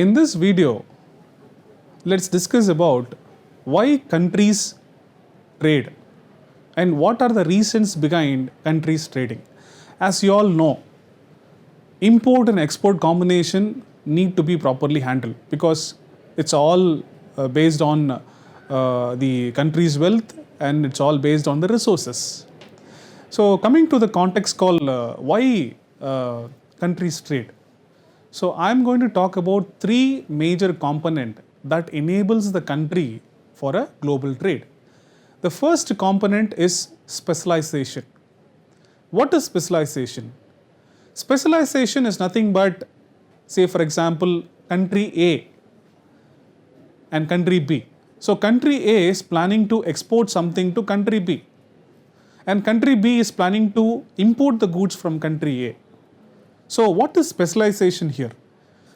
In this video, let's discuss about why countries trade and what are the reasons behind countries trading. As you all know, import and export combination need to be properly handled because it's all based on the country's wealth and it's all based on the resources. So coming to the context called why countries trade. So I'm going to talk about three major components that enables the country for a global trade. The first component is specialization. What is specialization? Specialization is nothing but, say for example, country A and country B. So country A is planning to export something to country B and country B is planning to import the goods from country A. So what is specialization here?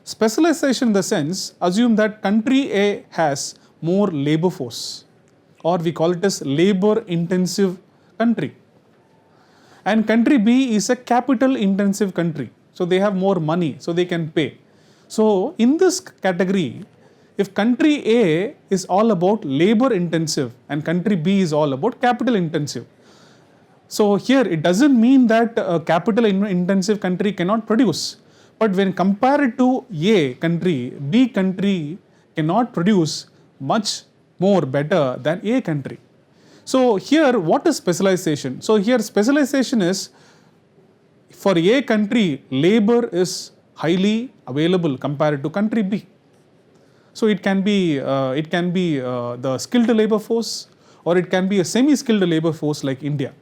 Specialization in the sense, assume that country A has more labor force, or we call it as labor intensive country. And country B is a capital intensive country. So they have more money, so they can pay. So in this category, if country A is all about labor intensive and country B is all about capital intensive. So here it doesn't mean that a capital intensive country cannot produce, but when compared to A country, B country cannot produce much more better than A country. So here what is specialization? So here specialization is, for A country labor is highly available compared to country B. So it can be the skilled labor force, or it can be a semi-skilled labor force like India.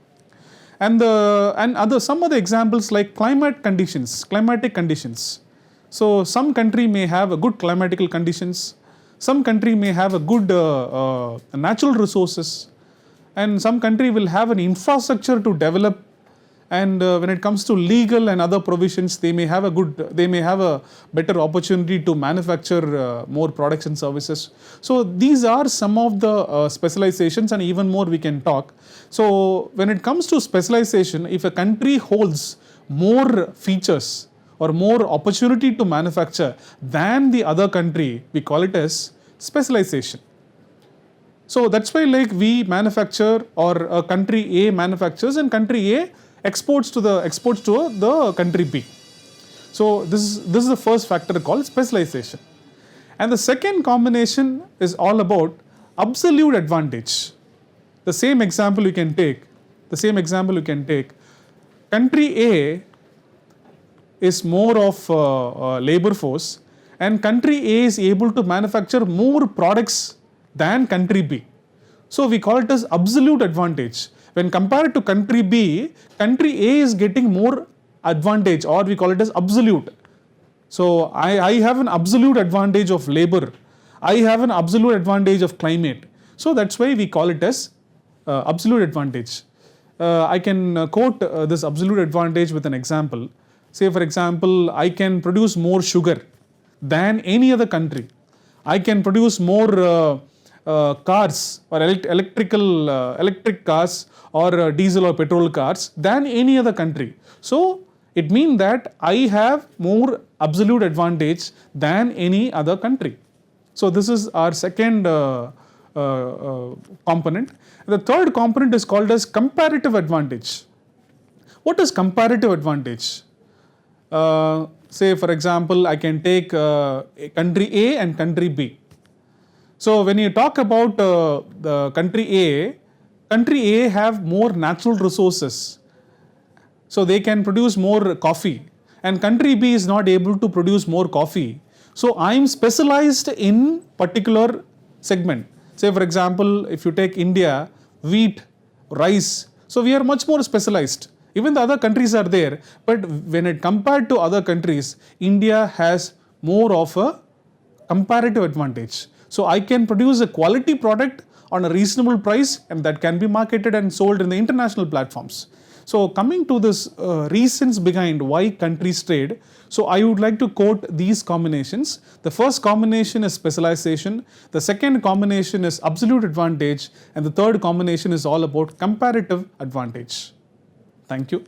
And some other examples like climatic conditions. So some country may have a good climatical conditions, some country may have a good natural resources, and some country will have an infrastructure to develop. And when it comes to legal and other provisions, they may have a better opportunity to manufacture more products and services. So these are some of the specializations, and even more we can talk. So when it comes to specialization, if a country holds more features or more opportunity to manufacture than the other country, we call it as specialization. So that's why like we manufacture, or a country A manufactures and country A exports to the country B. So this is the first factor called specialization. And the second combination is all about absolute advantage. The same example you can take. Country A is more of labor force, and country A is able to manufacture more products than country B. So we call it as absolute advantage. When compared to country B, country A is getting more advantage, or we call it as absolute. So I have an absolute advantage of labor. I have an absolute advantage of climate. So that's why we call it as absolute advantage. I can quote this absolute advantage with an example. Say for example, I can produce more sugar than any other country. I can produce more cars or electric cars or diesel or petrol cars than any other country. So it means that I have more absolute advantage than any other country. So this is our second component. The third component is called as comparative advantage. What is comparative advantage? Say for example, I can take country A and country B. So when you talk about the country A have more natural resources. So they can produce more coffee, and country B is not able to produce more coffee. So I am specialized in particular segment. Say for example, if you take India, wheat, rice. So we are much more specialized. Even the other countries are there, but when it compared to other countries, India has more of a comparative advantage. So I can produce a quality product on a reasonable price, and that can be marketed and sold in the international platforms. So coming to this reasons behind why countries trade, so I would like to quote these combinations. The first combination is specialization, the second combination is absolute advantage, and the third combination is all about comparative advantage. Thank you.